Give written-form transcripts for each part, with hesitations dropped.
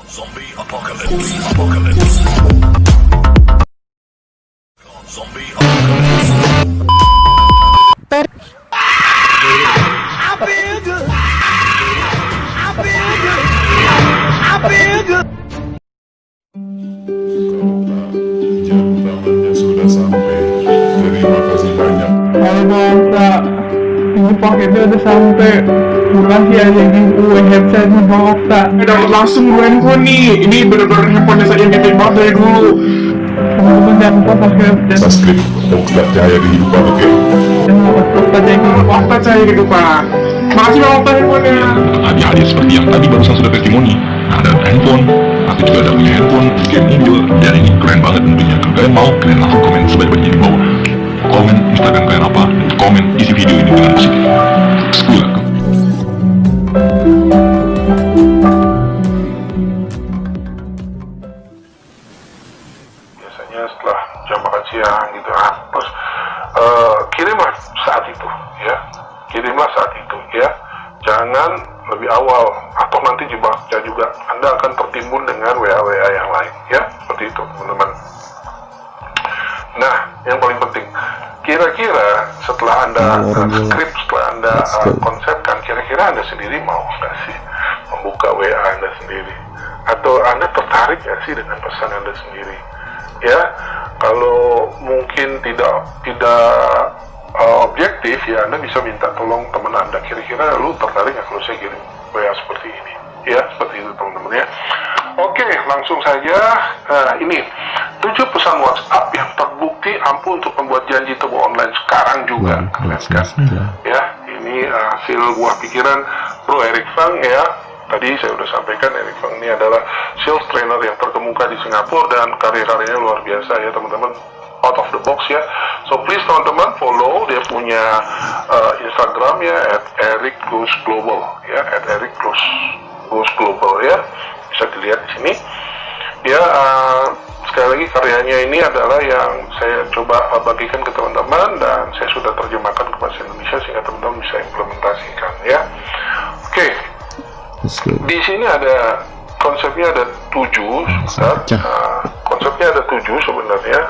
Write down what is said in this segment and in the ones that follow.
Zombie apocalypse. Apocalypse. Zombie apocalypse. I feel good. I feel good. I feel good. Jam tangannya sudah sampai. Terima kasih banyak. Halo Bang, Kak. Ini paketnya udah sampai. Makasih aja giveaway headsetnya Bang Okta. Dapat langsung dua handphone nih. Ini bener-bener handphone saya yang diterima dari dulu. Teman-teman jangan lupa subscribe dan Subscribe Okta Cahaya Kehidupan, oke? Okta jadi Okta Cahaya Kehidupan. Makasih Bang Okta handphonenya. Hadiah seperti yang tadi barusan sudah testimoni. Ada handphone, aku juga ada punya handphone, game indoor, dan ini keren banget tentunya. Kalau kalian mau, kalian langsung komen sebaik-baiknya di bawah. Komen Instagram kalian apa, dan komen isi video ini dengan positif. Sekolah. Biasanya setelah jam makan siang gitu, terus kirimlah saat itu, ya, kirimlah saat itu, ya, jangan lebih awal atau nanti juga Anda akan tertimbun dengan WA yang lain, ya, seperti itu teman-teman. Nah, yang paling penting, kira-kira setelah Anda skrip, setelah Anda konsepkan, kira-kira Anda sendiri mau nggak sih membuka WA Anda sendiri? Atau Anda tertarik nggak sih dengan pesan Anda sendiri? Ya, kalau mungkin tidak objektif, ya Anda bisa minta tolong teman Anda, kira-kira lu tertarik nggak kalau saya kirim WA seperti ini, ya, seperti itu teman-teman, ya. Oke, langsung saja. Ini 7 pesan WhatsApp yang terbukti ampuh untuk membuat janji temu online sekarang juga, kalian kan? Ya, ini hasil buah pikiran Bro Eric Fang, ya. Tadi saya sudah sampaikan, Eric Fang ini adalah sales trainer yang terkemuka di Singapura dan karya-karyanya luar biasa, ya teman-teman, out of the box, ya. So please teman-teman follow dia punya Instagramnya @ericglobal, ya, @ericglobal, ya, bisa dilihat di sini, ya. Sekali lagi karyanya ini adalah yang saya coba bagikan ke teman-teman dan saya sudah terjemahkan ke bahasa Indonesia sehingga teman-teman bisa implementasikan, ya. Oke. Di sini ada konsepnya ada 7, konsepnya ada 7 sebenarnya.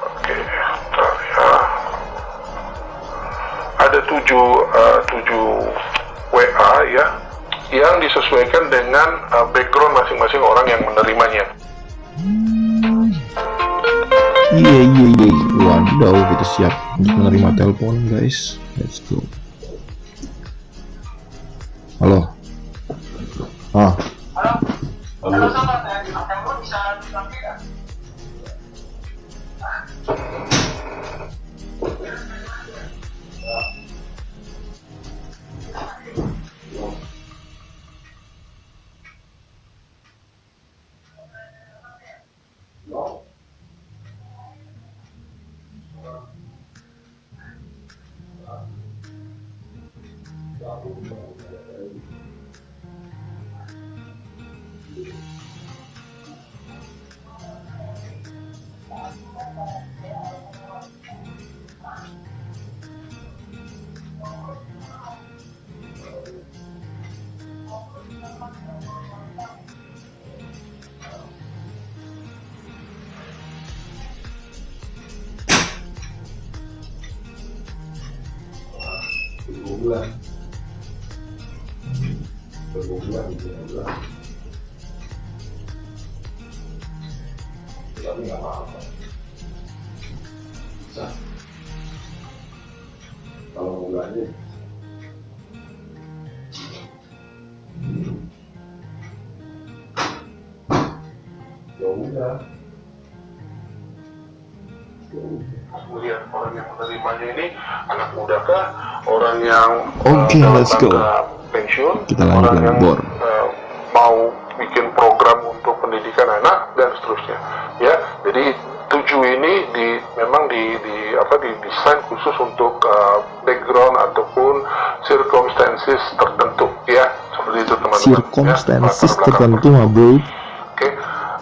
Oke, bentar ya. Ada 7 WA, ya, yang disesuaikan dengan background masing-masing orang yang menerimanya. Iya. Waduh, kita siap untuk menerima telepon, guys. Let's go. Halo. Halo. Tapi nggak apa-apa. Bisa. Kalau mau belanja. Ya udah. Kemudian orang yang menerimanya ini anak muda kah, orang yang Oke, let's go. pensiun, Kita lanjut orang yang bor. mau bikin program untuk pendidikan anak dan seterusnya, ya. Jadi 7 ini memang didesain khusus untuk background ataupun circumstances tertentu, ya, seperti itu teman-teman. Circumstances Ya, tertentu, bro. Oke.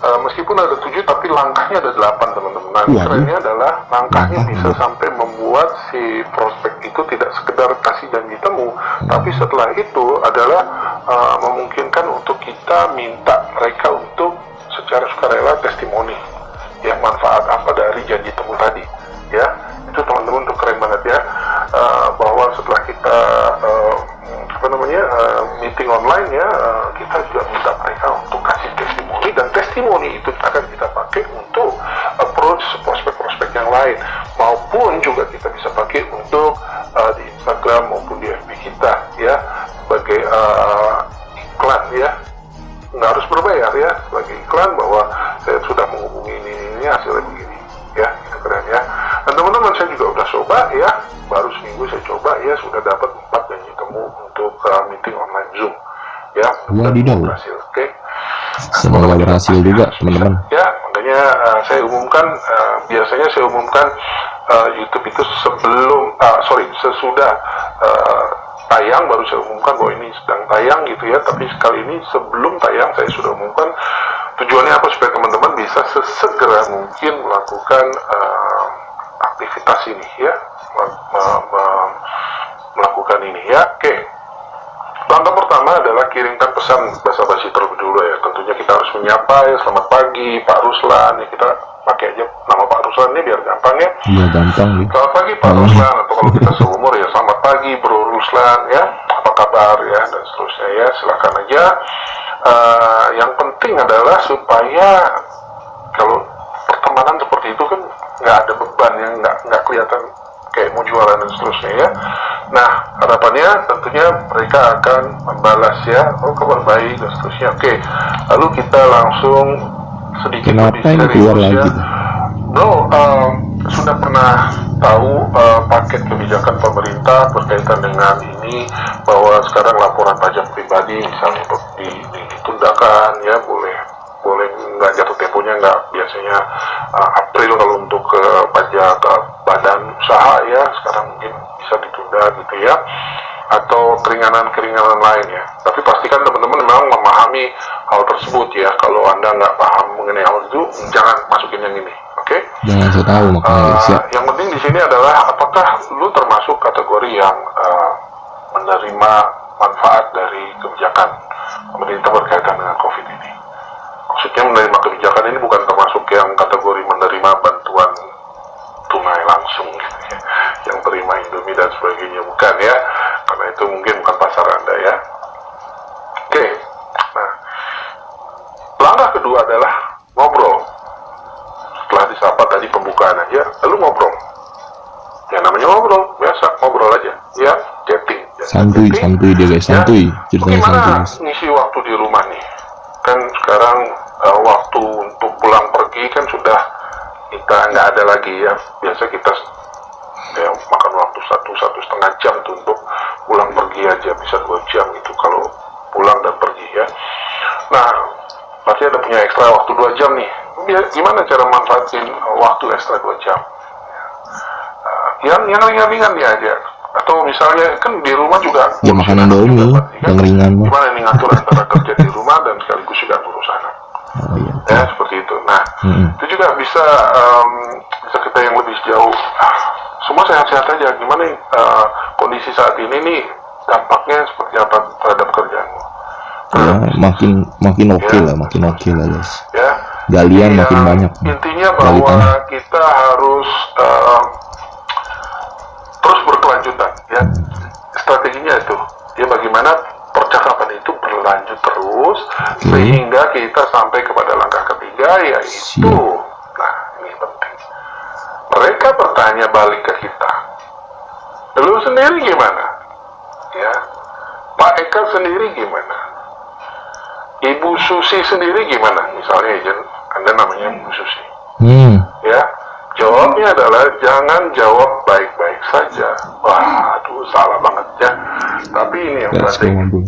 Meskipun ada 7 tapi langkahnya ada 8 teman-teman. Nah, Waduh. kerennya adalah langkahnya Langkah, bisa bro. sampai membuat si prospek itu tidak sekedar kasih janji temu, tapi setelah itu adalah memungkinkan untuk kita minta mereka untuk secara sukarela testimoni yang manfaat apa dari janji temu tadi ya. Itu teman-teman tuh keren banget ya, bahwa setelah kita meeting online ya, kita juga minta mereka untuk kasih testimoni, dan testimoni itu akan kita pakai untuk approach prospek-prospek yang lain, maupun juga kita bisa pakai untuk di Instagram maupun di FB kita ya, sebagai iklan ya, nggak harus berbayar ya, sebagai iklan bahwa saya sudah menghubungi ini hasilnya begini ya, itu keren ya. Dan teman-teman, saya juga udah coba ya, baru seminggu saya coba ya, sudah dapat 4 janji temu untuk meeting online Zoom ya. Wadidaw. Berhasil, oke. Semoga berhasil juga teman-teman. Ya, makanya saya umumkan, biasanya saya umumkan YouTube itu sesudah tayang baru saya umumkan bahwa ini sedang tayang gitu ya. Tapi sekali ini sebelum tayang saya sudah umumkan. Tujuannya apa? Supaya teman-teman bisa sesegera mungkin melakukan aktivitas ini ya, melakukan ini ya. Oke. Langkah pertama adalah kirimkan pesan basa-basi terlebih dulu ya. Tentunya kita harus menyapa ya, selamat pagi Pak Ruslan ya, kita pakai aja nama Pak Ruslan ini biar gampang ya. Iya, gampang nih. Selamat pagi Pak Ruslan, atau kalau kita seumur ya selamat pagi Bro Ruslan ya, apa kabar ya, dan seterusnya ya, silakan aja. Yang penting adalah supaya kalau pertemanan seperti itu kan nggak ada beban, yang nggak kelihatan kayak mau jualan dan seterusnya ya. Nah, harapannya tentunya mereka akan membalas ya, oh kabar baik dan seterusnya. Oke, lalu kita langsung sedikit Kenapa lebih ini serius keluar ya. lagi? Bro, sudah pernah tahu paket kebijakan pemerintah berkaitan dengan ini, bahwa sekarang laporan pajak pribadi misalnya ditundakan ya, boleh nggak jatuh temponya, nggak biasanya April kalau untuk pajak badan usaha ya, sekarang mungkin bisa ditunda gitu ya, atau keringanan lain ya. Tapi pastikan teman-teman memang memahami hal tersebut ya. Kalau Anda nggak paham mengenai hal itu, jangan masukin yang ini, oke? Jangan saya tahu makanya guys ya. Yang penting di sini adalah apakah lu termasuk kategori yang menerima manfaat dari kebijakan pemerintah berkaitan dengan COVID ini. Maksudnya menerima kebijakan ini bukan termasuk yang kategori menerima bantuan tunai langsung gitu ya, yang terima Indomie dan sebagainya, bukan ya, karena itu mungkin bukan pasar Anda ya. Oke, nah langkah kedua adalah ngobrol. Setelah disapa tadi pembukaan aja, lalu ngobrol. Ya namanya ngobrol, biasa ngobrol aja ya, chatting. Santuy dia guys, santuy. Ceritanya Gimana santuy guys. ngisi waktu di rumah nih? Kan sekarang waktu untuk pulang pergi kan sudah kita nggak ada lagi ya. Biasa kita ya makan waktu satu setengah jam tuh untuk pulang pergi aja, bisa 2 jam gitu kalau pulang dan pergi ya. Nah, berarti ada punya ekstra waktu 2 jam nih. Gimana cara manfaatin waktu ekstra 2 jam? Yang ringan-ringan ya aja. Atau misalnya kan di rumah juga Ya makan Indomie, yang ringan mah. gimana nih ngatur antara kerja di rumah dan sekaligus juga ngurus anak. Oh iya. Ya seperti itu. Nah, itu juga bisa kita yang lebih jauh. Semua sehat-sehat aja. Gimana nih kondisi saat ini nih, dampaknya seperti apa terhadap kerjaanmu? Ya, makin oke lah guys. Ya. Galian Jadi, makin banyak. Intinya Gali bahwa tanah. kita harus terus berkelanjutan ya. Strateginya itu ya, bagaimana percakapan itu berlanjut terus sehingga kita sampai kepada langkah ketiga, yaitu nah ini penting, mereka bertanya balik ke kita, lu sendiri gimana ya, Pak Eka sendiri gimana, Ibu Susi sendiri gimana, misalnya ya, Anda namanya Ibu Susi ya. Jawabnya adalah jangan jawab baik-baik saja. Wah, aduh salah banget ya. Tapi ini yang Guys, penting. ngobrol.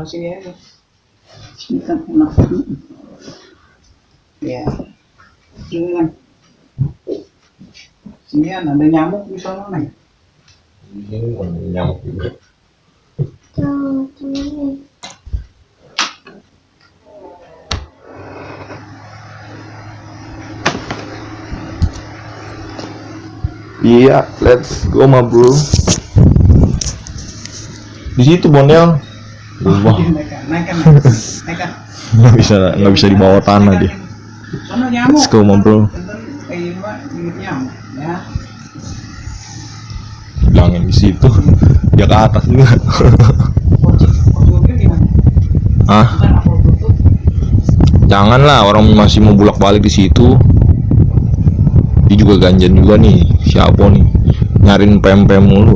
sini aja. Sini kan enak. Ya. Sini kan. Sini kan ada nyamuk di sana nih. Ini bukan nyamuk juga. Iya, let's go ma bro. Di situ Bonel. Wah, Naik kan. nggak bisa di bawah tanah dia. Sana nyamuk. Let's go ma bro. Nyamuk ya. Jangan di situ. Dia ke atas juga. Ah, janganlah, orang masih mau bolak-balik di situ. Dia juga ganjan juga nih. Siapa nih? Nyariin pempek mulu.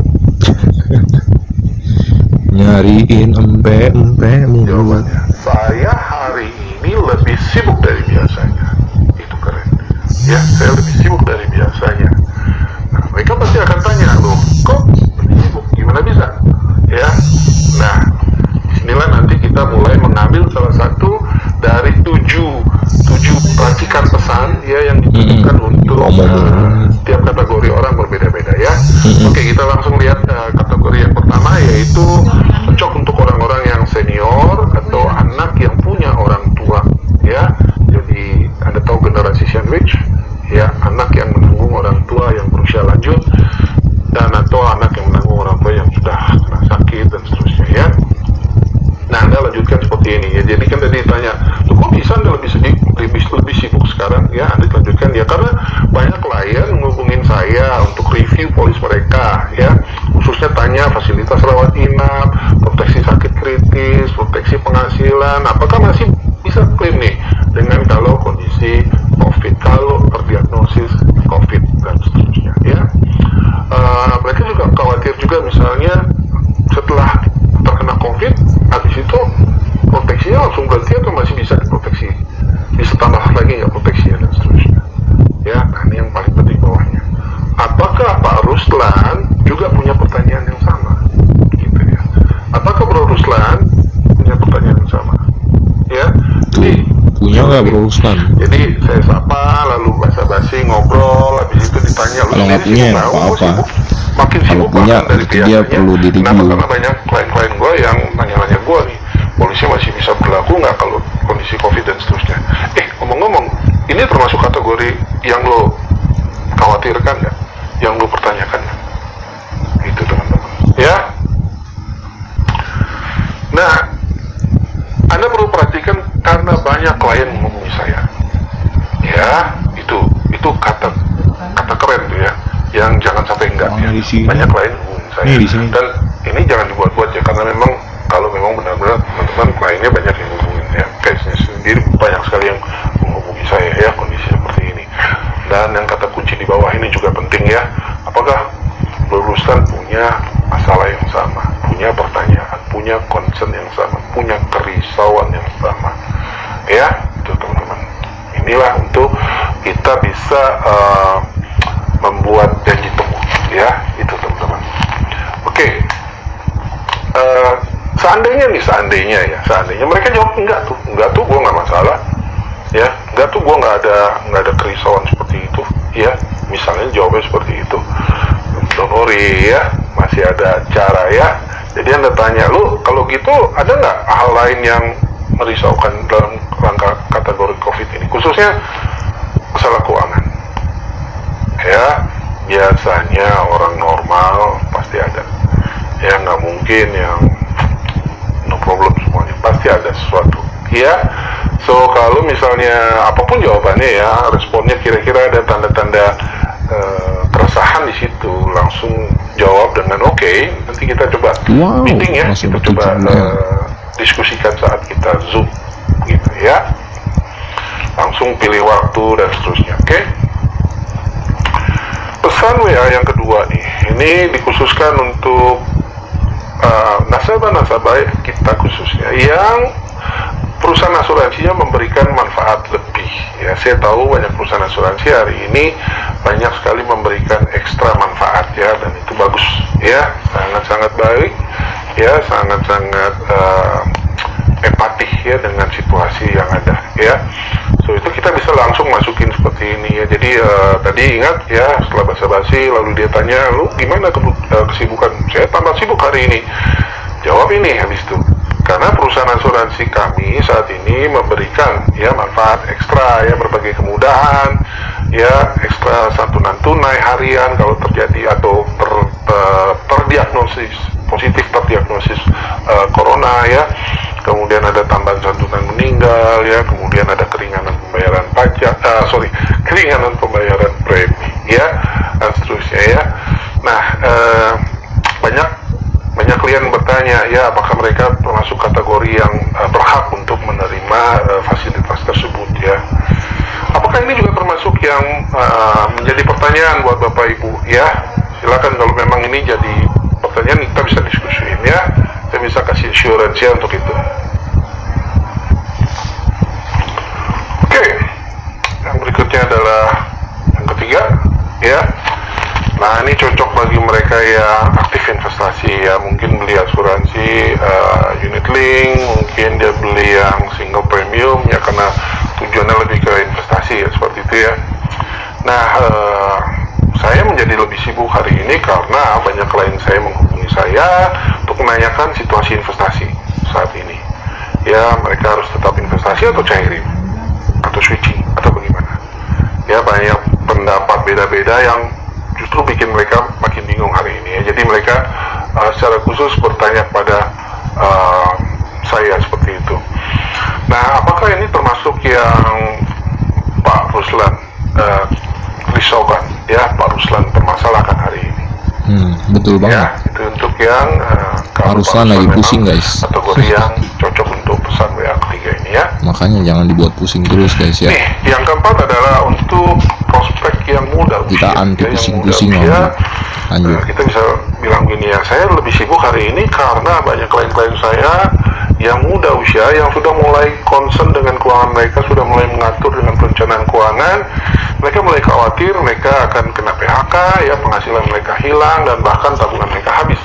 Nyariin empe mulu. Jawabannya, saya hari ini lebih sibuk dari biasanya. Itu keren. Ya, saya lebih sibuk dari biasanya. Nah, mereka pasti akan tanya, loh, kok lebih sibuk? Gimana bisa? Ya, nah, disinilah nanti kita mulai mengambil salah satu dari tujuh racikan pesan ya yang ditujukan untuk tiap kategori orang berbeda-beda ya. Oke, kita langsung lihat kategori yang pertama, yaitu cocok untuk orang-orang yang senior atau anak yang punya orang tua ya. Jadi Anda tahu generasi sandwich ya, anak yang menanggung orang tua yang berusia lanjut, dan atau anak yang menanggung orang tua yang sudah kena sakit dan seterusnya ya. Nah, Anda lanjutkan seperti ini ya. Jadi kan tadi ditanya, loh kok bisa Anda lebih sibuk sekarang ya? Anda lanjutkan ya, karena banyak klien menghubungin saya untuk review polis mereka ya, khususnya tanya fasilitas rawat inap, proteksi sakit kritis, proteksi penghasilan, apakah masih bisa klaim nih dengan kalau kondisi COVID, kalau terdiagnosis COVID dan seterusnya ya. Mereka juga khawatir juga misalnya setelah terkena COVID, habis itu proteksinya langsung berhenti atau masih bisa diproteksi, bisa tambah lagi nggak proteksinya dan seterusnya ya. Nah, ini yang paling penting bawahnya, apakah Pak Ruslan juga punya pertanyaan yang sama gitu ya. Apakah Bro Ruslan punya pertanyaan yang sama ya? Jadi punya nggak Bro Ruslan? Jadi saya sapa, lalu basa-basi ngobrol, habis itu ditanya, kalau nggak punya apa-apa. Makin Kalau sibuk punya dari itu dia perlu di-review. Kenapa? Karena banyak klien-klien gue yang nanya-nanya gue nih, polisi masih bisa berlaku nggak kalau kondisi COVID dan seterusnya. Ngomong-ngomong, ini termasuk kategori yang lo khawatirkan nggak? Yang lo pertanyakan nggak? Itu teman-teman ya. Nah, Anda perlu perhatikan karena banyak klien menghubungi saya ya, itu kata keren tuh ya, yang jangan sampai enggak ya. Banyak klien hubungin saya dan ini jangan dibuat-buat ya, karena memang kalau memang benar-benar teman-teman kliennya banyak yang hubungin ya, case-nya sendiri banyak sekali yang menghubungi saya ya, kondisi seperti ini. Dan yang kata kunci di bawah ini juga penting ya, apakah Ruslan punya masalah yang sama, punya pertanyaan, punya concern yang sama, punya kerisauan yang sama ya. Itu teman-teman, inilah untuk kita bisa membuat janji temu ya, itu teman-teman. Oke, seandainya mereka jawab enggak tuh gue nggak masalah ya, enggak tuh gue nggak ada kerisauan seperti itu ya, misalnya jawabnya seperti itu, don't worry ya, masih ada cara ya. Jadi Anda tanya, lu kalau gitu ada nggak hal lain yang merisaukan dalam rangka kategori COVID ini, khususnya masalah keuangan ya. Biasanya orang normal pasti ada ya, nggak mungkin yang no problem semuanya, pasti ada sesuatu ya. So kalau misalnya apapun jawabannya ya, responnya kira-kira ada tanda-tanda keresahan di situ, langsung jawab dengan oke, nanti kita coba meeting ya, kita coba diskusikan saat kita zoom gitu ya, langsung pilih waktu dan seterusnya. Oke. Pesan WA yang kedua nih, ini dikhususkan untuk nasabah-nasabah kita khususnya yang perusahaan asuransinya memberikan manfaat lebih ya. Saya tahu banyak perusahaan asuransi hari ini banyak sekali memberikan ekstra manfaat ya, dan itu bagus ya, sangat-sangat baik ya, sangat-sangat ya dengan situasi yang ada ya. So itu kita bisa langsung masukin seperti ini ya. Jadi tadi ingat ya, setelah basa-basi lalu dia tanya, lu gimana kesibukan? Saya tambah sibuk hari ini. Jawab ini habis itu. Karena perusahaan asuransi kami saat ini memberikan ya manfaat ekstra ya, berbagai kemudahan ya, ekstra santunan tunai harian kalau terjadi atau terdiagnosis positif, terdiagnosis corona ya. Kemudian ada tambahan santunan meninggal ya, kemudian ada keringanan pembayaran pajak, keringanan pembayaran premi ya, dan seterusnya ya. Nah, banyak klien bertanya ya, apakah mereka termasuk kategori yang berhak untuk menerima fasilitas tersebut ya. Apakah ini juga termasuk yang menjadi pertanyaan buat Bapak Ibu ya? Silakan kalau memang ini jadi pertanyaan, kita bisa diskusiin ya. Saya bisa kasih assurance ya untuk itu. Oke, yang berikutnya adalah yang ketiga ya. Nah, ini cocok bagi mereka yang aktif investasi ya, mungkin beli asuransi unit link, mungkin dia beli yang single premium ya, karena tujuannya lebih ke investasi ya, seperti itu ya. Nah, saya menjadi lebih sibuk hari ini karena banyak klien saya menghubungi saya untuk menanyakan situasi investasi saat ini ya, mereka harus tetap investasi atau cairin atau switching atau bagaimana ya. Banyak pendapat beda-beda yang justru bikin mereka makin bingung hari ini ya. Jadi mereka secara khusus bertanya pada saya seperti itu. Nah, apakah ini termasuk yang Pak Ruslan risaukan ya, Pak Ruslan permasalahkan hari ini? Betul banget. Ya, itu untuk yang Pak Ruslan lagi pusing guys. Kategori yang cocok untuk pesan WA ketiga ini ya. Makanya jangan dibuat pusing terus guys ya. Nih, yang keempat adalah untuk prospek yang muda usia. Kita anti pusing-pusing ya. Lanjut. Kita bisa bilang gini ya, saya lebih sibuk hari ini karena banyak klien-klien saya yang muda usia, yang sudah mulai concern dengan keuangan mereka, sudah mulai mengatur dengan perencanaan keuangan. Mereka mulai khawatir mereka akan kena PHK ya, penghasilan mereka hilang dan bahkan tabungan mereka habis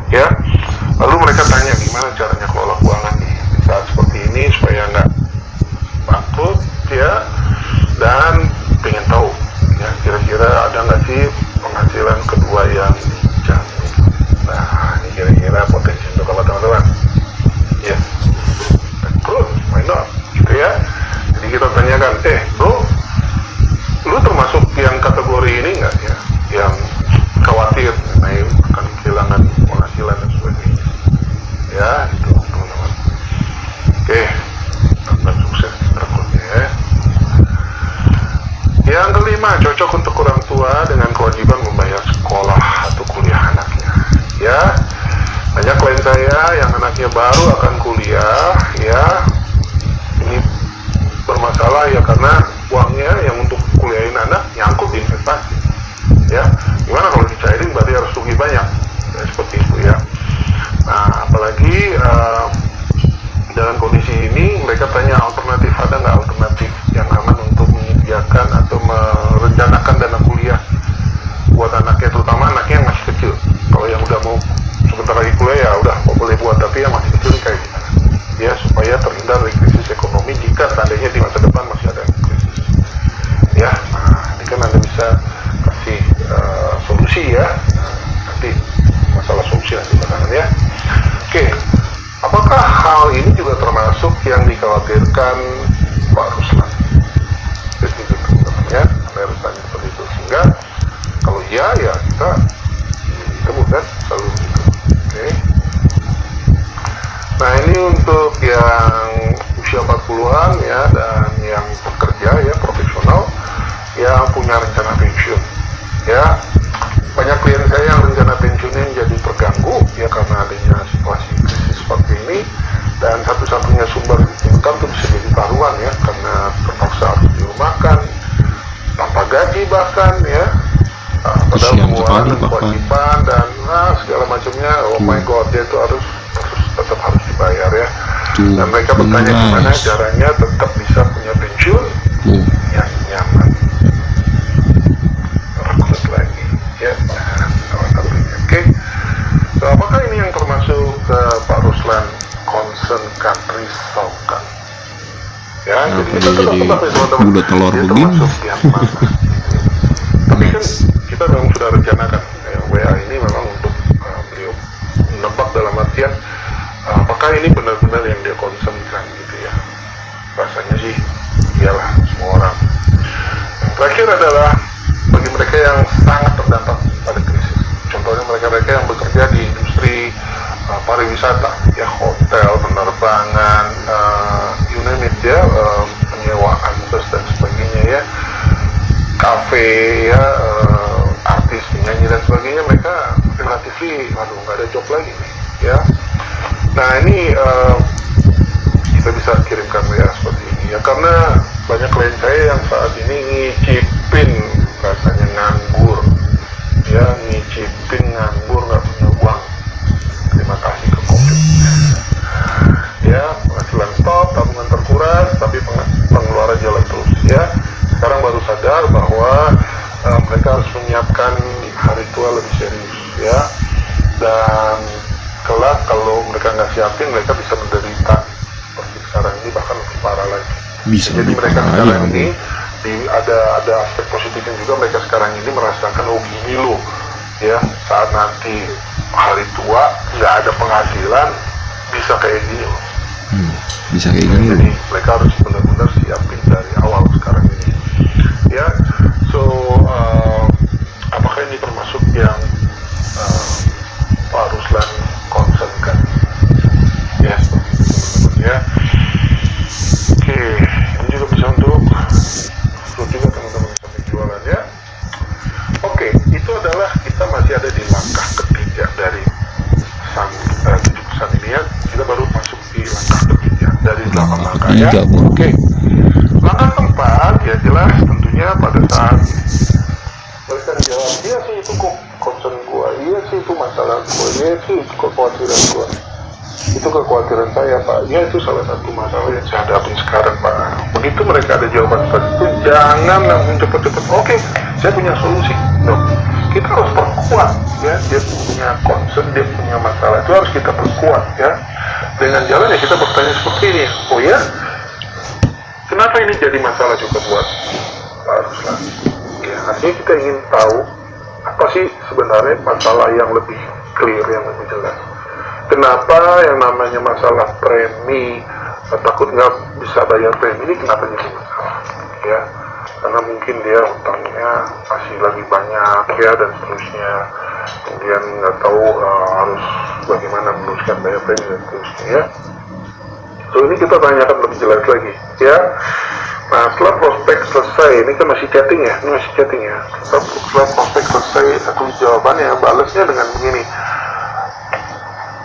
ya. Lalu mereka tanya gimana caranya kelola keuangan di saat seperti ini supaya nggak bangkrut ya, dan pengen tahu ya kira-kira ada nggak sih penghasilan kedua yang dijamin. Nah, ini kira-kira potensi untuk apa teman-teman ya? Bangkrut, why not gitu ya. Jadi kita tanyakan, bro, lu termasuk yang kategori ini nggak ya, yang khawatir mengenai akan kehilangan penghasilan dan sebagainya ya, itu teman-teman. Oke, dan sukses berikutnya ya. Yang kelima, cocok untuk orang tua dengan kewajiban membayar sekolah atau kuliah anaknya ya. Banyak klien saya yang anaknya baru akan kuliah ya, ini bermasalah ya, karena uangnya yang untuk kuliahin anak nyangkut di investasi ya. Gimana kalau dicairin berarti harus rugi banyak ya, seperti itu ya. Nah, apalagi dalam kondisi ini mereka tanya alternatif, ada nggak alternatif yang aman untuk menyediakan atau merencanakan dana kuliah buat anaknya, terutama anaknya yang masih kecil. Kalau yang udah mau sebentar lagi kuliah ya udah boleh buat, tapi yang masih kecil kayak gimana ya, supaya terhindar dari krisis ekonomi jika seandainya di masa depan masih ada krisis ya. Nah, ini kan Anda bisa kasih solusi ya, nanti masalah solusi nanti belakangan ya. Oke, apakah hal ini juga termasuk yang dikhawatirkan Pak Ruslan? Jadi itu teman-teman ya, Anda harus tanya seperti itu, sehingga kalau iya ya kita temukan selalu gitu. Oke. Nah, ini untuk yang usia 40-an ya, dan yang bekerja ya, profesional yang punya rencana pensiun ya. Banyak klien saya yang rencana pensiunnya jadi terganggu ya karena adanya situasi krisis seperti ini, dan satu-satunya sumber income itu bisa jadi taruhan ya, karena terpaksa harus dirumahkan tanpa gaji bahkan ya. Padahal pengeluaran dan kewajiban dan segala macamnya, oh my god, dia itu harus tetap harus dibayar ya. Dan mereka bertanya gimana caranya tetap bisa punya pensiun yang nyaman. Rekrut lagi ya. Oke. So, apakah ini yang termasuk Pak Ruslan concern country merisaukan. Ya, Kenapa jadi kita dia jadi tebak-tebak ya teman-teman. bulat telur Dia begini? termasuk yang mana? Tapi kan kita memang sudah rencanakan ya, WA ini memang untuk beliau menebak dalam artian apakah ini benar-benar yang dia konsumkan gitu ya. Rasanya sih iyalah semua orang. Yang terakhir adalah bagi mereka yang sangat terdampak pada krisis. Contohnya mereka-mereka yang bekerja di industri pariwisata, ya hotel, penerbangan, you name it ya, penyewaan bus dan sebagainya ya, kafe ya, artis, penyanyi dan sebagainya, mereka relatif nggak ada job lagi nih, ya. Nah ini kita bisa kirimkan WA seperti ini ya, karena banyak klien saya yang saat ini ngicipin rasanya nganggur, ya ngicipin nganggur nggak punya uang. Terima kasih ke COVID. Ya, penghasilan stop, tabungan terkuras, tapi pengeluaran jalan terus. Ya, sekarang baru sadar bahwa mereka harus menyiapkan hari tua lebih serius. Ya, dan kelak kalau mereka nggak siapin, mereka bisa menderita seperti sekarang ini, bahkan lebih parah lagi. Bisa Jadi lebih mereka parah sekarang ya, ini ada aspek positifnya juga. Mereka sekarang ini merasakan gini loh, ya saat nanti hari tua nggak ada penghasilan bisa kayak gini loh. Bisa kayak gini Jadi loh. mereka harus benar-benar siapin dari awal sekarang ini. Ya, so apakah ini termasuk yang Pak Ruslan concern kan? Ya, seperti itu teman-teman ya. Oke, ini juga bisa untuk juga teman-teman sampai jualan ya. Oke, itu adalah kita masih ada di langkah ketiga dari 7 pesan ini ya. Kita baru masuk di langkah ketiga dari 8 langkah ya. Oke. Langkah keempat ya jelas tentunya pada saat mereka jawab, iya sih itu kok concern gua, iya sih itu masalah gua, iya sih itu kekhawatiran gua. Itu kekhawatiran saya Pak, ya itu salah satu masalah yang saya hadapin sekarang Pak. Begitu mereka ada jawaban seperti itu, jangan langsung cepet-cepet, oke, saya punya solusi. No. Kita harus perkuat ya, dia punya concern, dia punya masalah, itu harus kita perkuat ya. Dengan jalan ya kita bertanya seperti ini, oh ya, kenapa ini jadi masalah juga buat Pak Ruslan? Ya, artinya kita ingin tahu apa sih sebenarnya masalah yang lebih clear, yang lebih jelas. Kenapa yang namanya masalah premi, takut nggak bisa bayar premi ini kenapa jadi masalah? Ya, karena mungkin dia utangnya masih lagi banyak ya dan seterusnya. Kemudian nggak tahu harus bagaimana meneruskan bayar premi dan seterusnya ya. So ini kita tanyakan lebih jelas lagi ya. Nah setelah prospek selesai, ini kan masih chatting ya, ini masih chatting ya. Setelah prospek selesai, satu jawabannya balasnya dengan begini.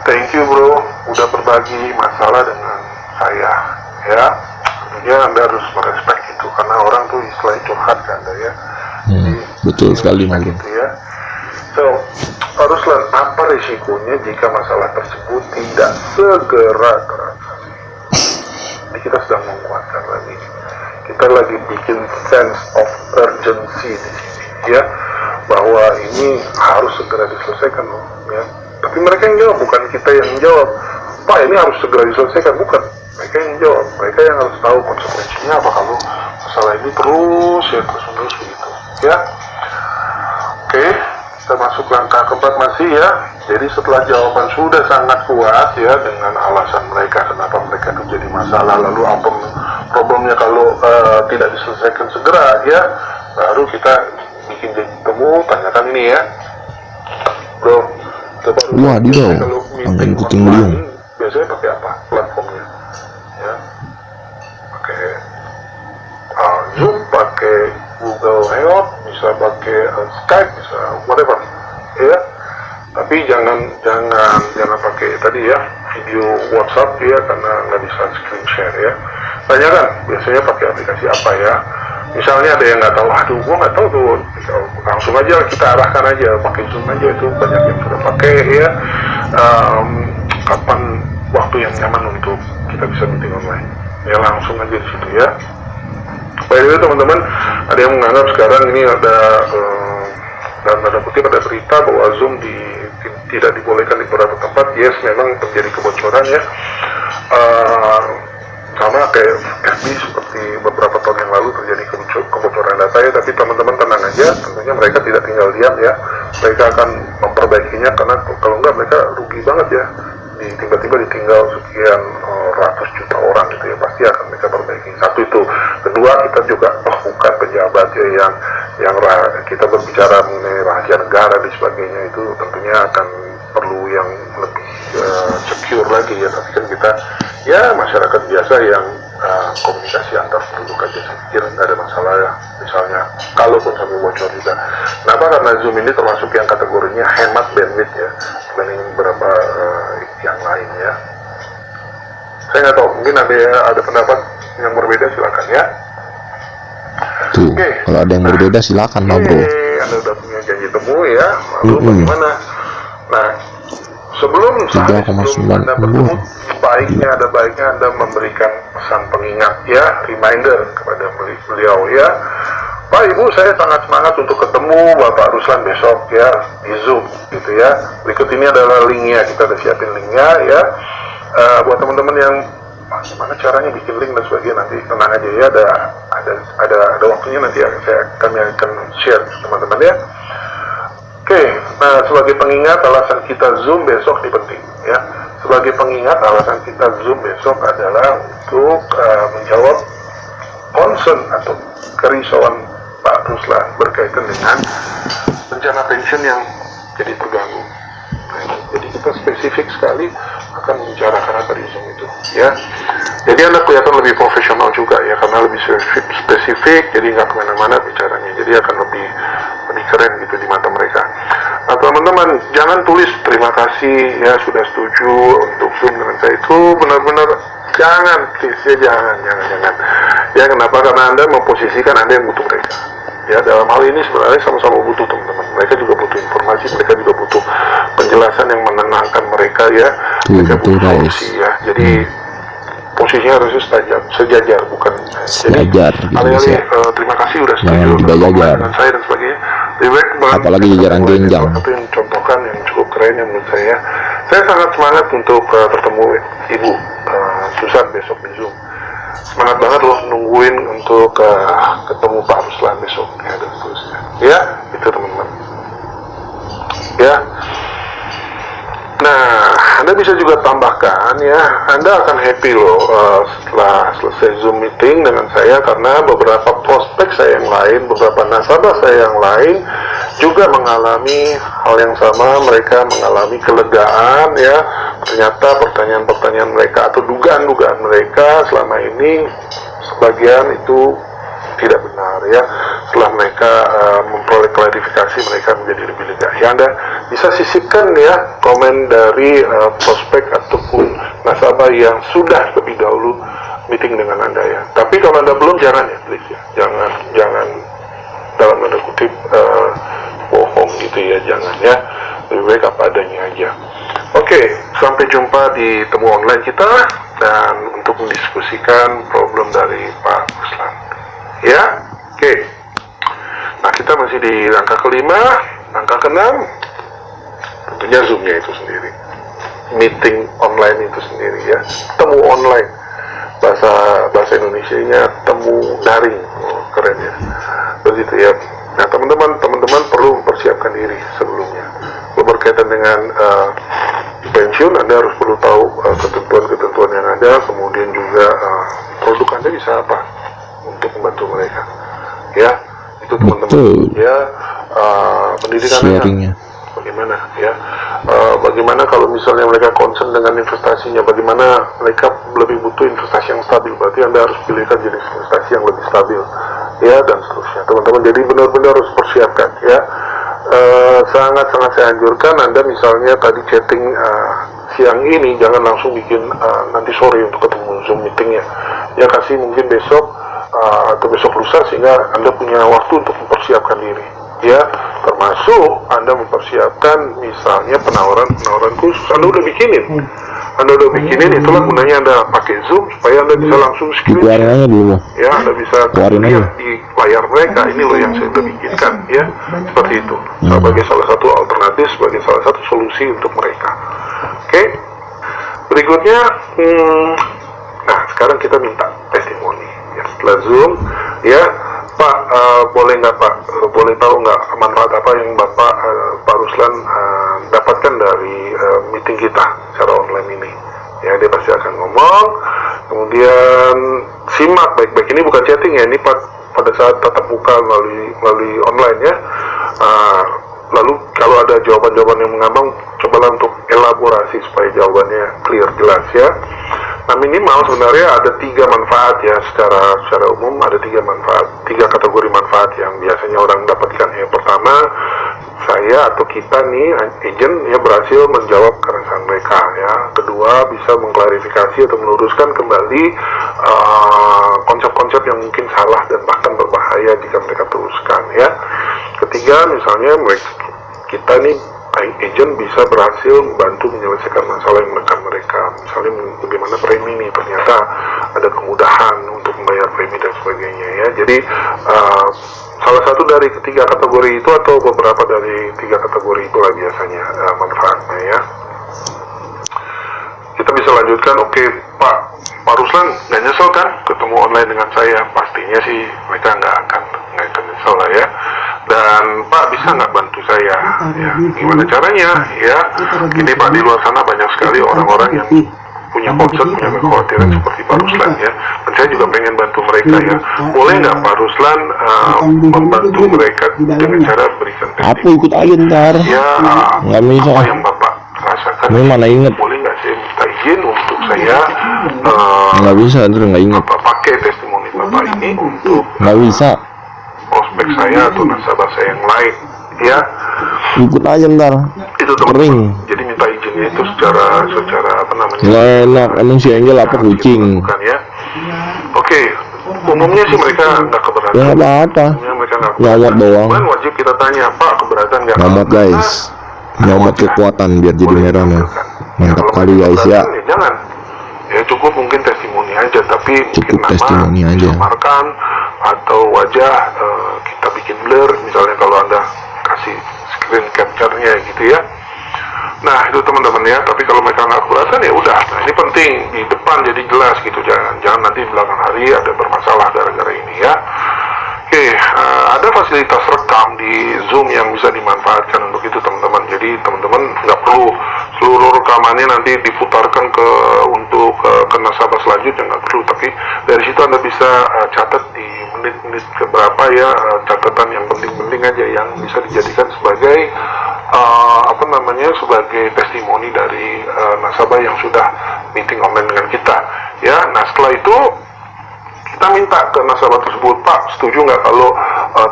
Thank you bro, udah berbagi masalah dengan saya ya. Ya Anda harus merespek itu, karena orang tuh istilahnya curhat kan Anda ya. Jadi, betul sekali Bro. gitu ya. So, Pak Ruslan, apa risikonya jika masalah tersebut tidak segera teratasi? Ini kita sedang menguatkan lagi. Kita lagi bikin sense of urgency di sini ya, bahwa ini harus segera diselesaikan loh ya. Tapi mereka yang jawab, bukan kita yang jawab. Pak ini harus segera diselesaikan, bukan. Mereka yang jawab, mereka yang harus tahu konsekuensinya apa kalau masalah ini terus menerus begitu ya. Oke, kita masuk langkah keempat masih ya. Jadi setelah jawaban sudah sangat kuat ya dengan alasan mereka kenapa mereka terjadi masalah, lalu apa problemnya kalau tidak diselesaikan segera ya, baru kita bikin temu, tanyakan ini ya bro. Wadidaw, angin puting beliung. Biasanya pakai apa platformnya ya? Pakai Zoom, pakai Google Hangout, bisa pakai Skype, bisa whatever ya. Tapi jangan pakai tadi ya video WhatsApp ya, karena nggak bisa screen share ya. Tanyakan biasanya pakai aplikasi apa ya. Misalnya ada yang nggak tahu, aduh gua nggak tahu tuh, langsung aja kita arahkan aja, pakai Zoom aja, itu banyak yang sudah pakai ya. Kapan waktu yang nyaman untuk kita bisa meeting online ya, langsung aja di situ ya. By the way teman-teman, ada yang menganggap sekarang ini ada dalam tanda kutip ada berita bahwa Zoom tidak dibolehkan di beberapa tempat. Yes, memang terjadi kebocoran ya. sama kayak FB seperti beberapa tahun yang lalu terjadi kebocoran data ya, tapi teman-teman tenang aja, tentunya mereka tidak tinggal diam ya, mereka akan memperbaikinya, karena kalau enggak mereka rugi banget ya, tiba-tiba ditinggal sekian ratus juta orang gitu ya, pasti akan mereka perbaiki. Satu itu. Kedua, kita juga bukan pejabat ya yang kita berbicara mengenai rahasia negara dan sebagainya, itu tentunya akan perlu yang lebih secure lagi ya, tapi kan kita ya masyarakat biasa yang komunikasi antar penduduk aja, saya pikir nggak ada masalah ya. Misalnya kalaupun sampai bocor juga, kenapa? Karena Zoom ini termasuk yang kategorinya hemat bandwidth ya, dibanding beberapa yang lain ya. Saya nggak tahu, mungkin ada pendapat yang berbeda, silakan ya. Tuh, kalau ada yang berbeda silakan ngobrol. Anda udah punya janji temu ya, lalu bagaimana? Nah, sebelum Anda bertemu, ada baiknya Anda memberikan pesan pengingat ya, reminder kepada beliau ya. Pak Ibu, saya sangat semangat untuk ketemu Bapak Ruslan besok ya di Zoom gitu ya. Berikut ini adalah linknya, kita udah siapin linknya ya. Buat teman-teman yang gimana caranya bikin link dan sebagainya, nanti tenang aja ya, ada waktunya nanti ya, kami akan share teman-teman ya. Oke, nah sebagai pengingat alasan kita Zoom besok ini penting ya. Sebagai pengingat alasan kita Zoom besok adalah untuk menjawab concern atau kerisauan Pak Ruslan berkaitan dengan rencana pensiun yang jadi terganggu. Nah, jadi kita spesifik sekali akan membicarakan apa di Zoom itu ya. Jadi Anda kelihatan lebih profesional juga ya, karena lebih spesifik, jadi nggak kemana-mana bicaranya, jadi akan lebih keren gitu di mata mereka. Nah teman-teman, jangan tulis terima kasih ya sudah setuju untuk Zoom dengan saya, itu benar-benar jangan, please ya, jangan ya. Kenapa? Karena Anda memposisikan Anda yang butuh mereka ya. Dalam hal ini sebenarnya sama-sama butuh teman-teman, mereka juga butuh informasi, mereka juga butuh penjelasan yang menenangkan mereka ya. Mereka butuh solusi ya, jadi posisinya harusnya sejajar, bukan sejajar gitu alih-alih terima kasih udah setuju dengan saya dan sebagainya. Apalagi jajaran genjang. Itu yang contohkan yang cukup keren yang menurut saya. Saya sangat semangat untuk bertemu Ibu Susan besok di Zoom. Semangat banget loh nungguin untuk ketemu Pak Ruslan besok ya, dan seterusnya. Ya, itu teman-teman. Ya. Nah, Anda bisa juga tambahkan ya, Anda akan happy loh setelah selesai Zoom meeting dengan saya, karena beberapa prospek saya yang lain, beberapa nasabah saya yang lain juga mengalami hal yang sama. Mereka mengalami kelegaan ya, ternyata pertanyaan-pertanyaan mereka atau dugaan-dugaan mereka selama ini sebagian itu tidak benar ya. Setelah mereka memperoleh klarifikasi, mereka menjadi lebih lega ya. Anda bisa sisipkan ya komen dari prospek ataupun nasabah yang sudah lebih dahulu meeting dengan Anda ya. Tapi kalau Anda belum, jangan ya, please ya, jangan dalam tanda kutip bohong gitu ya, jangan ya, lebih baik apa adanya aja. Oke, sampai jumpa di temu online kita dan untuk mendiskusikan problem dari Pak Ruslan ya. Oke, nah kita masih di langkah kelima. Langkah keenam tentunya Zoom-nya itu sendiri, meeting online itu sendiri ya, temu online, bahasa Indonesianya temu daring. Keren ya, begitu ya. Nah teman-teman perlu mempersiapkan diri sebelumnya. Berkaitan dengan pensiun, Anda harus perlu tahu ketentuan-ketentuan yang ada, kemudian juga produk Anda bisa apa untuk membantu mereka ya. Itu teman-teman ya. Pendidikannya bagaimana ya, bagaimana kalau misalnya mereka concern dengan investasinya, bagaimana mereka lebih butuh investasi yang stabil, berarti Anda harus pilihkan jenis investasi yang lebih stabil ya, dan seterusnya teman-teman. Jadi benar-benar harus persiapkan ya. Sangat-sangat saya anjurkan Anda misalnya tadi chatting siang ini, jangan langsung bikin nanti sore untuk ketemu Zoom meetingnya ya, kasih mungkin besok atau besok lusa, sehingga Anda punya waktu untuk mempersiapkan diri ya, termasuk Anda mempersiapkan misalnya penawaran khusus. Anda udah bikinin, itulah gunanya Anda pakai Zoom, supaya Anda bisa langsung screen dulu ya, Anda bisa lihat di layar mereka, ini loh yang saya udah bikinkan ya, seperti itu sebagai salah satu alternatif, sebagai salah satu solusi untuk mereka. Oke, Berikutnya, nah sekarang kita minta testimoni. Ya, setelah Zoom, ya Pak, boleh nggak Pak, boleh tahu nggak manfaat apa yang Bapak Pak Ruslan dapatkan dari meeting kita secara online ini? Ya, dia pasti akan ngomong. Kemudian simak baik-baik, ini bukan chatting ya, ini pada saat tatap muka melalui online ya. Lalu kalau ada jawaban-jawaban yang mengambang, cobalah untuk elaborasi supaya jawabannya clear, jelas ya. Nah, minimal sebenarnya ada 3 manfaat ya, secara umum ada 3 kategori manfaat yang biasanya orang dapatkan. Yang pertama, saya atau kita nih agent ya berhasil menjawab keresahan mereka ya. Kedua, bisa mengklarifikasi atau meluruskan kembali konsep-konsep yang mungkin salah dan bahkan berbahaya jika mereka teruskan ya. Ketiga, misalnya kita nih agent bisa berhasil membantu menyelesaikan masalah yang menekan mereka. Misalnya bagaimana premi nih, ternyata ada kemudahan untuk membayar premi dan sebagainya ya. Jadi salah satu dari ketiga kategori itu atau beberapa dari 3 kategori itulah biasanya manfaatnya ya. Kita bisa lanjutkan. Oke, Pak Ruslan nggak nyesel kan ketemu online dengan saya? Pastinya sih mereka nggak akan nyesel lah ya. Dan Pak bisa nggak bantu saya ya, gimana caranya ya? Ini Pak, di luar sana banyak sekali orang-orang yang punya konsep, punya kekhawatiran seperti Pak Ruslan ya, dan saya juga pengen bantu mereka ya. Boleh nggak Pak Ruslan membantu mereka dengan cara berikan Apa testimoni ikut aja ntar? ya, Nggak bisa. apa yang Bapak rasakan? Ini mana inget? Boleh nggak saya minta izin untuk saya Nggak bisa, ntar nggak inget. pakai testimoni Bapak ini untuk Nggak bisa. prospek saya atau nasabah saya yang lain ya. Ikut aja ntar. Itu Kering. teman-teman. Jadi minta izinnya itu secara apa namanya? Nggak enak. Emang si Angel apa kucing? Bukan ya. Oke, umumnya sih mereka nggak keberatan. Ya nggak apa-apa. Umumnya mereka nggak Nyomot doang. Cuman wajib kita tanya, Pak, keberatan nggak? Nyomot guys. Nyomot kekuatan biar jadi merahnya. Mantap kali guys ya. Jangan. Ya cukup mungkin testimoni aja, tapi Cukup mungkin testimoni nama aja. disamarkan atau wajah kita bikin blur, misalnya kalau Anda kasih screen capture-nya gitu ya. Nah itu teman-teman ya. Tapi kalau mereka nggak keberatan ya udah. Nah ini penting di depan jadi jelas gitu, jangan nanti di belakang hari ada bermasalah gara-gara ini ya. Oke, ada fasilitas rekam di Zoom yang bisa dimanfaatkan untuk itu teman-teman. Jadi teman-teman nggak perlu seluruh rekamannya nanti diputarkan untuk ke nasabah selanjutnya, nggak perlu. Tapi dari situ Anda bisa catat di menit-menit keberapa ya, catatan yang penting-penting aja yang bisa dijadikan sebagai sebagai testimoni dari nasabah yang sudah meeting online dengan kita ya. Nah setelah itu kita minta ke nasabah tersebut, Pak, setuju nggak kalau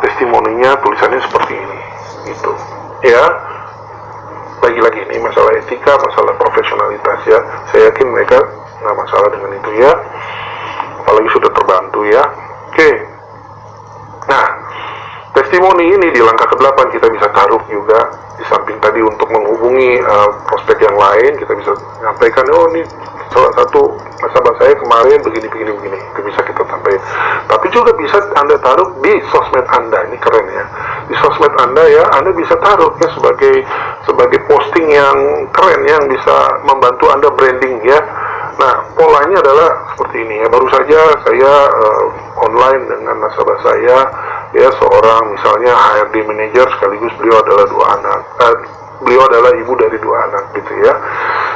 testimoninya tulisannya seperti ini, gitu, ya. Lagi-lagi ini masalah etika, masalah profesionalitas ya. Saya yakin mereka nggak masalah dengan itu ya, apalagi sudah terbantu ya. Oke. Nah, testimoni ini di langkah ke-8 kita bisa taruh juga di samping tadi untuk menghubungi prospek yang lain. Kita bisa menyampaikan, oh ini salah satu nasabah saya kemarin begini, itu bisa kita sampaikan. Tapi juga bisa Anda taruh di sosmed Anda, ini keren ya. Di sosmed Anda ya, Anda bisa taruh ya sebagai posting yang keren yang bisa membantu Anda branding ya. Nah, polanya adalah seperti ini ya. Baru saja saya online dengan nasabah saya ya, seorang misalnya HRD manager sekaligus beliau adalah beliau adalah ibu dari 2 anak gitu ya.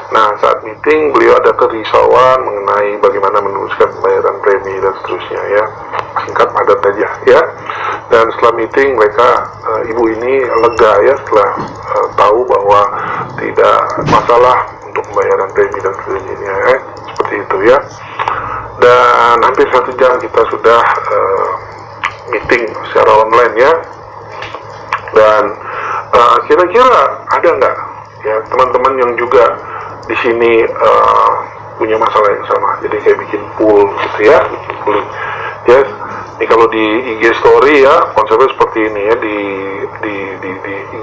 Nah, saat meeting beliau ada kerisauan mengenai bagaimana meneruskan pembayaran premi dan seterusnya ya. Singkat padat aja ya. Dan setelah meeting mereka ibu ini lega ya setelah tahu bahwa tidak masalah untuk pembayaran premi dan seterusnya ya. Seperti itu ya. Dan hampir 1 jam kita sudah meeting secara online ya. Dan kira-kira ada nggak ya teman-teman yang juga di sini punya masalah yang sama? Jadi kayak bikin pool gitu ya, bikin pool. Yes. Ini kalau di IG story ya konsepnya seperti ini ya. Di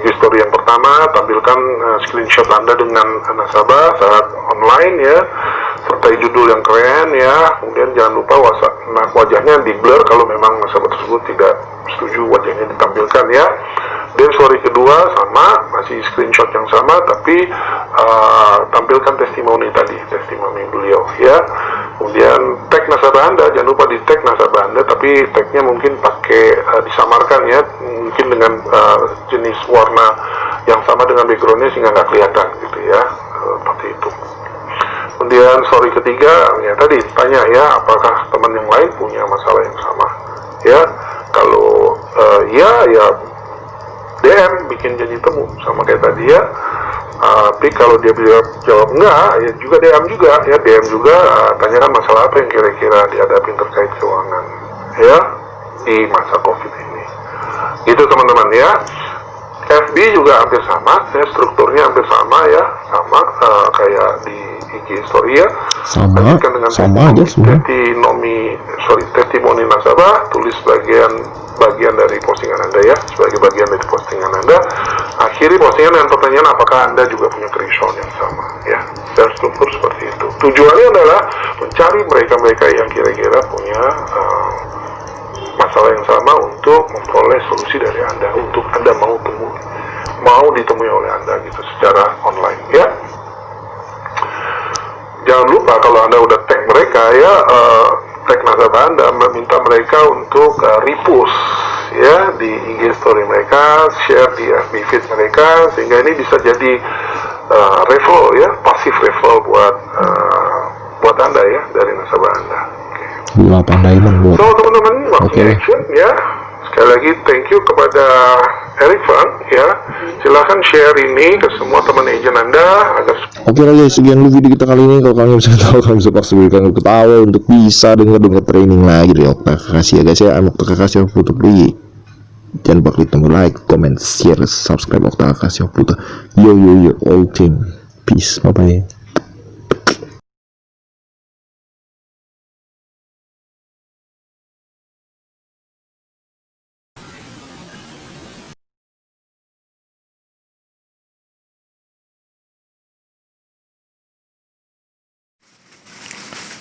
IG story yang pertama tampilkan screenshot Anda dengan nasabah saat online ya, sertai judul yang keren ya. Kemudian jangan lupa wajahnya di blur kalau memang nasabah tersebut tidak setuju wajahnya ditampilkan ya. Dan story kedua sama, masih kasih screenshot yang sama, tapi tampilkan testimoni tadi, testimoni beliau ya. Kemudian tag nasabah Anda, jangan lupa di tag nasabah Anda, tapi tagnya mungkin pakai disamarkan ya, mungkin dengan jenis warna yang sama dengan backgroundnya sehingga nggak kelihatan gitu ya, seperti itu. Kemudian story ketiga ya tadi tanya ya, apakah teman yang lain punya masalah yang sama ya. Kalau ya DM, bikin janji temu sama kayak tadi ya. Tapi kalau dia jawab enggak, ya juga DM juga ya, DM juga tanyakan masalah apa yang kira-kira dihadapi terkait keuangan ya di masa COVID ini. Itu teman-teman ya. FB juga hampir sama, ya strukturnya hampir sama ya, sama kayak di IG story ya. Sama aja semua. Testimoni nasabah, tulis bagian dari postingan Anda ya, sebagai bagian dari postingan Anda. Akhiri postingan dengan pertanyaan apakah Anda juga punya kerisauan yang sama ya. Secara struktur seperti itu. Tujuannya adalah mencari mereka-mereka yang kira-kira punya masalah yang sama untuk memperoleh solusi dari Anda, untuk Anda mau ditemui oleh Anda gitu secara online ya. Jangan lupa kalau Anda udah tag mereka ya, tag nasabah Anda, meminta mereka untuk repost ya di IG story mereka, share di FB feed mereka, sehingga ini bisa jadi referral ya, pasif referral buat Anda ya, dari nasabah Anda. 8 diamond buat. So teman-teman, action ya. Sekali lagi thank you kepada Eric Van ya. Silahkan share ini ke semua teman agent Anda agar. Oke lah guys, sekian dulu video kita kali ini. Kalau kalian bisa tahu, kalian bisa paksa berikan ketawa untuk bisa dengar training lagi dari Okta Kakasih ya guys ya. Okta Kakasih Putra Pri. Jangan lupa klik tombol like, comment, share, subscribe Okta Kakasih Putra. Yo all team. Peace, bye bye.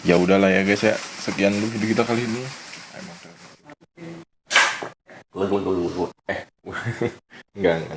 Ya udahlah ya guys ya, sekian dulu video kita kali ini. Enggak